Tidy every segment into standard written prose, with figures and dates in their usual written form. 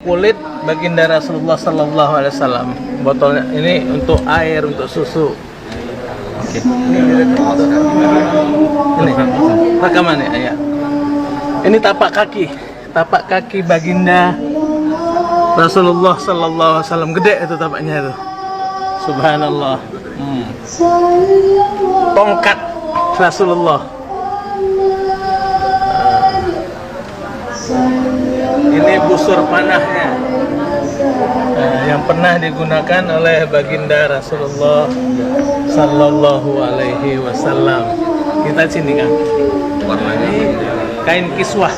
Kulit baginda Rasulullah Sallallahu Alaihi Wasallam. Botolnya ini untuk air, untuk susu. Oke. Ini rekaman ya. Ini tapak kaki baginda Rasulullah Sallallahu Alaihi Wasallam. Gede itu tapaknya itu. Subhanallah. Tongkat Rasulullah. Ini busur panahnya yang pernah digunakan oleh baginda Rasulullah Sallallahu Alaihi Wasallam. Kita sini kan warnanya kain kiswah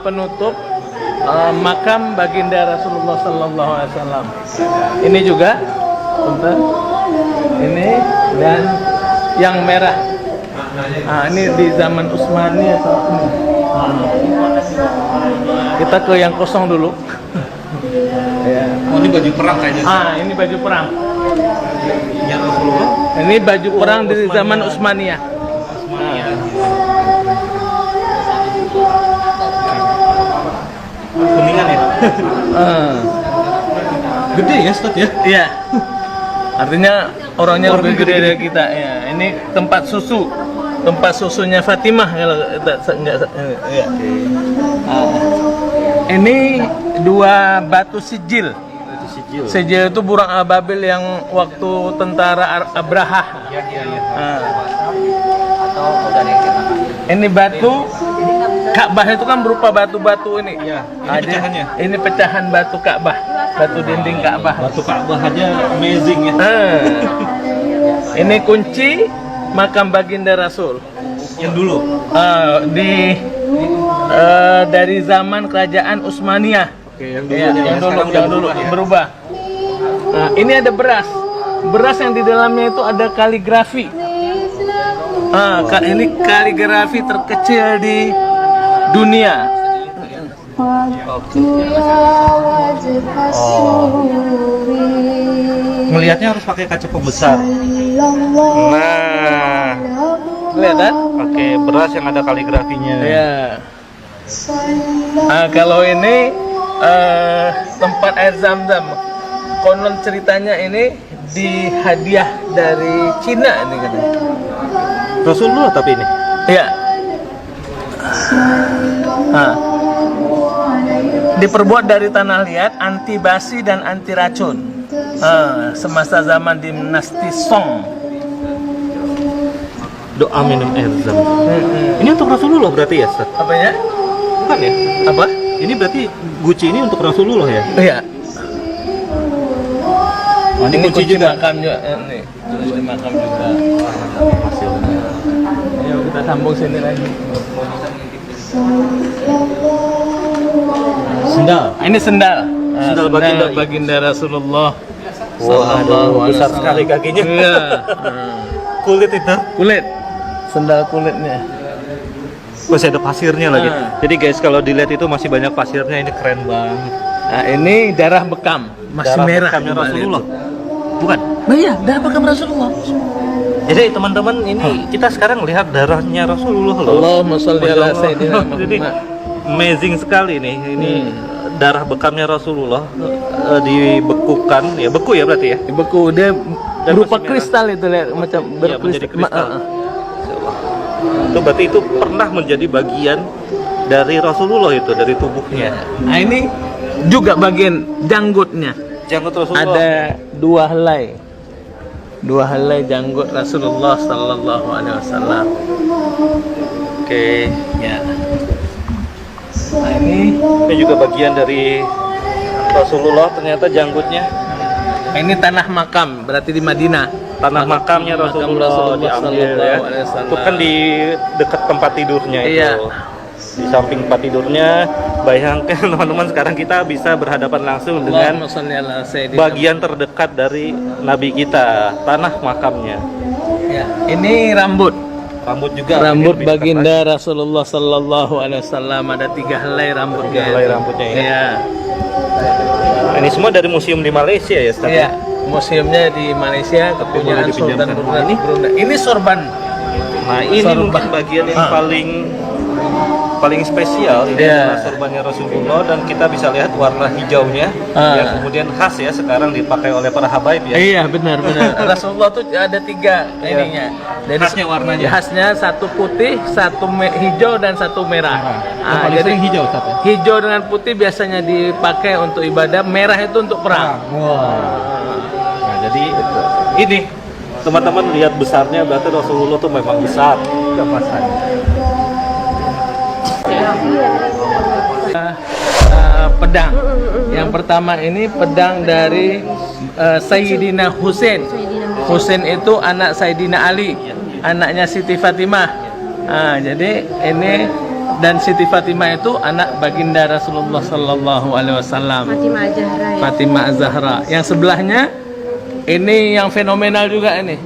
penutup makam baginda Rasulullah Sallallahu Alaihi Wasallam. Ini juga ini dan yang merah. Ini di zaman Utsmani atau ini. Kita ke yang kosong dulu. Ya. Oh, ini baju perang kayaknya. Ini baju perang. Ya Rasulullah. Ini baju perang di zaman Utsmaniyah. Kuningan ya. Gede ya, Ustaz ya? Iya. Artinya orangnya lebih gede dari kita. Ya, ini tempat susu. Tempat susunya Fatimah kalau enggak ya. Ini dua batu sijil. Sijil itu burung ababil yang waktu tentara Abraha. Ini batu Ka'bah itu kan berupa batu-batu ini. Iya. Ini pecahannya. Ini pecahan batu Ka'bah, batu dinding Ka'bah. Batu Ka'bah aja amazing ya. Ini kunci makam baginda Rasul Yang dulu. Dari zaman kerajaan Utsmaniyah. Oke, yang dulu. Yang dulu berubah. Nah, ini ada beras yang di dalamnya itu ada kaligrafi. Ini kaligrafi terkecil di dunia. Melihatnya harus pakai kaca pembesar. Nah, kelihatan? Oke, beras yang ada kaligrafinya. Ya. Kalau ini tempat air Zam-Zam. Konon ceritanya ini dihadiah dari Cina ini katanya. Rasulullah tapi ini. Iya. Diperbuat dari tanah liat, anti basi dan anti racun. Semasa zaman dinasti Song. Doa minum air zam. Ini untuk Rasulullah berarti ya, Ustaz? Apanya? Bukan ya? Apa? Ini berarti guci ini untuk Rasulullah ya? Iya. Ini kunci juga. Makam juga. Nih, kunci makam juga. Ayo kita sambung sini lagi. Sendal. Ini sendal. Sendal baginda Rasulullah. Wah, besar sekali kakinya. Iya. Kulit itu. Kulit. Sendal kulitnya. Masih ada pasirnya lagi. Jadi guys, kalau dilihat itu masih banyak pasirnya. Ini keren banget. Nah, ini darah bekam, masih Darah merah. bekamnya Rasulullah. Bukan? Nah, iya, darah bekam Rasulullah. Jadi teman-teman ini kita sekarang lihat darahnya Rasulullah loh. Allahumma sholli ala sayyidina Jadi amazing sekali nih. Ini darah bekamnya Rasulullah dibekukan, ya beku ya berarti ya. Beku dia Dan berupa masih kristal itu lihat macam Iya, menjadi kristal. Itu berarti itu pernah menjadi bagian dari Rasulullah itu, dari tubuhnya. Nah, ini juga bagian janggutnya. Janggut Rasulullah. Ada dua helai janggut Rasulullah Sallallahu Alaihi Wasallam. Oke. Ya. Nah, ini juga bagian dari Rasulullah ternyata janggutnya. ini tanah makam, berarti di Madinah. Tanah makamnya Rasulullah diambil ya. Sallallahu Alaihi Wasallam. Itu kan di dekat tempat tidurnya itu. Iya. Di samping tempat tidurnya, bayangkan teman-teman sekarang kita bisa berhadapan langsung dengan Allahumma sholli ala sayyidina bagian terdekat dari Nabi kita, tanah makamnya. Ya, ini rambut. Rambut juga. Rambut ini baginda Rasulullah Sallallahu Alaihi Wasallam ada 3 helai rambutnya. 3 helai rambutnya ya. Iya. Ini semua dari museum di Malaysia ya, Ustaz? Iya. Museumnya di Malaysia, kepunyaan Sultan Brunei. Ini sorban. Nah, ini Sorban. mungkin bagian yang paling paling spesial ini Iya. adalah sorbannya Rasulullah, dan kita bisa lihat warna hijaunya yang kemudian khas ya sekarang dipakai oleh para habaib ya. Iya, benar. Rasulullah tuh ada 3 ininya. Jadi Khasnya warnanya. Khasnya 1 putih, 1 hijau dan 1 merah. Jadi hijau satu. hijau dengan putih biasanya dipakai untuk ibadah, merah itu untuk perang. Nah, jadi ini teman-teman lihat besarnya, berarti Rasulullah tuh memang besar kemasannya. Pedang. Yang pertama ini pedang dari Sayyidina Husain. Husain itu anak Sayyidina Ali, anaknya Siti Fatimah. Jadi ini, dan Siti Fatimah itu anak baginda Rasulullah Sallallahu Alaihi Wasallam. Fatimah Az-Zahra. Yang sebelahnya ini yang fenomenal juga ini.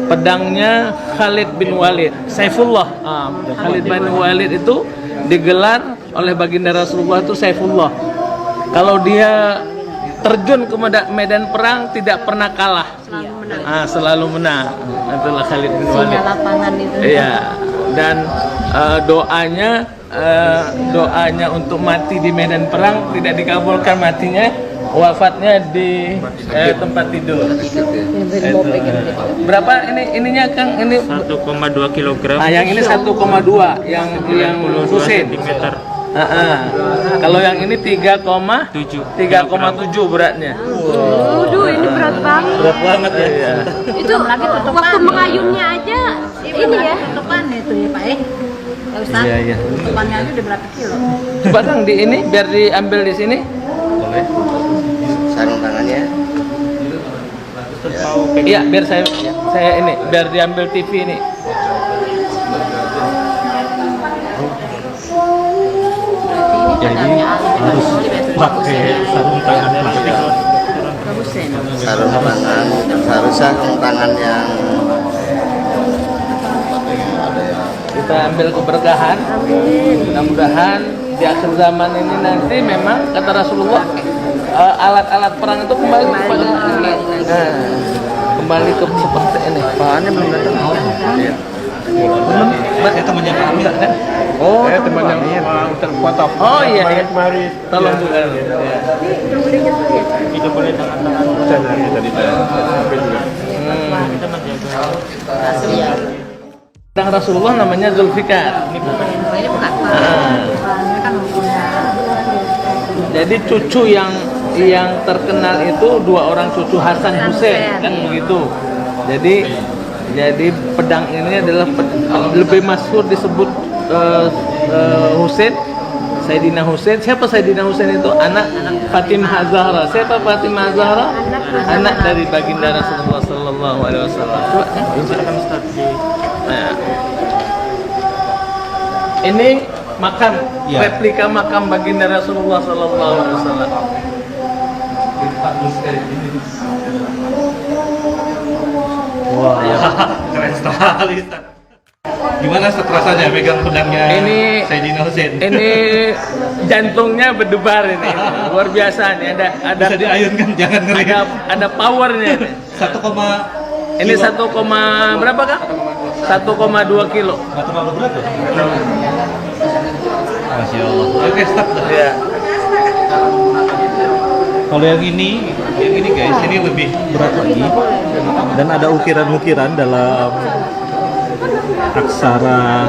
Pedangnya Khalid bin Walid, Saifullah. Khalid bin Walid itu digelar oleh baginda Rasulullah itu Saifullah. Kalau dia terjun ke medan perang tidak pernah kalah, selalu menang. Itulah Khalid bin Walid. Lapangan itu. Iya. Dan doanya untuk mati di medan perang tidak dikabulkan, matinya, wafatnya di tempat tidur. Berapa ininya Kang? Ini 1,2 kilogram. yang ini 1,2 yang Husain. Kalau yang ini 3,7 beratnya. Waduh, ini berat banget. Berat banget ya. Iya. Itu waktu mengayunnya aja ini ya. Tutupan itu ya Pak ya Ustaz, Iya. tutupannya aja udah berapa kilo? Coba Kang di ini biar diambil di sini. Boleh. Sarung tangannya Iya, biar saya ini biar diambil TV ini. Jadi harus pakai sarung tangan plastik. sarung tangan yang Kita ambil keberkahan. Mudah-mudahan di akhir zaman ini nanti memang kata Rasulullah alat-alat perang itu kembali kepada kembali ke seperti ini. bahannya belum datang. Saya temannya Pak Amir kan? Oh, teman yang terkuat. Oh iya, iya. Tolong juga. Itu boleh tangan-tangan kita menjaga. Pedang Rasulullah namanya Zulfikar. Ini bukan Jadi cucu yang terkenal itu 2 orang cucu Hasan Husain kan begitu. Jadi pedang ini adalah lebih masyhur disebut Husain, Sayyidina Husain. Siapa Sayyidina Husain itu? Anak Fatimah Az-Zahra. Siapa Fatimah Az-Zahra? Anak dari baginda Rasulullah Sallallahu Alaihi Wasallam. Nah, ini makam, replika makam baginda Rasulullah Sallallahu Alaihi Wasallam. Wah, keren sekali. Gimana rasanya megang pedangnya Sayyidina Husain? Ini jantungnya berdebar ini. Luar biasa nih, ada Bisa diayunkan, jangan ngeri. ada powernya ini. 1, Ini 1, berapa Kak? 1,2 kilo. nggak terlalu berat tuh. Masya Allah. Oke, stop. Ya. Kalau yang ini guys, ini lebih berat lagi, dan ada ukiran-ukiran dalam aksara.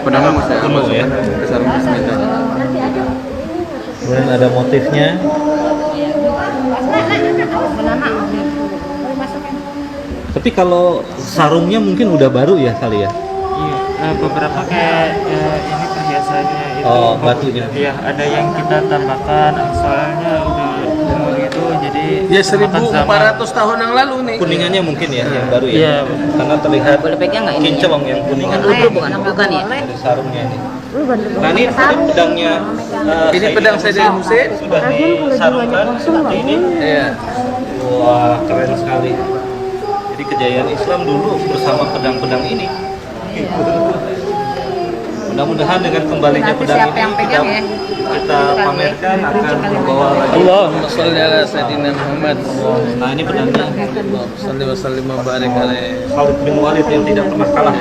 Pedangnya masih Penuh ya. sarung bismillah. Kemudian ada motifnya. Tapi kalau sarungnya mungkin udah baru ya kali ya. Iya, beberapa kayak ini perhiasannya itu. Oh, batunya. Iya, ada yang kita tambahkan, soalnya udah umur itu jadi. Ya semakan zaman. 1400 tahun yang lalu nih. Kuningannya mungkin ya yang baru ya. Iya. Karena terlihat Boleh pegang nggak ini? kinclong yang kuningan Bukan ya? dari sarungnya ini. Nah ini pedangnya. Ini pedang Sayyidina Husain. Sudah disarungkan seperti ini. Iya. Wah, keren sekali. Jadi kejayaan Islam dulu bersama pedang-pedang ini. Mudah-mudahan dengan kembalinya Nanti pedang siapa ini yang pegang ya? kita pamerkan akan membawa lagi. Allahumma shalli ala Sayyidina Muhammad. Nah ini pedangnya Salli wa sallim wa barik alaihi. Khalid bin Walid yang tidak pernah kalah.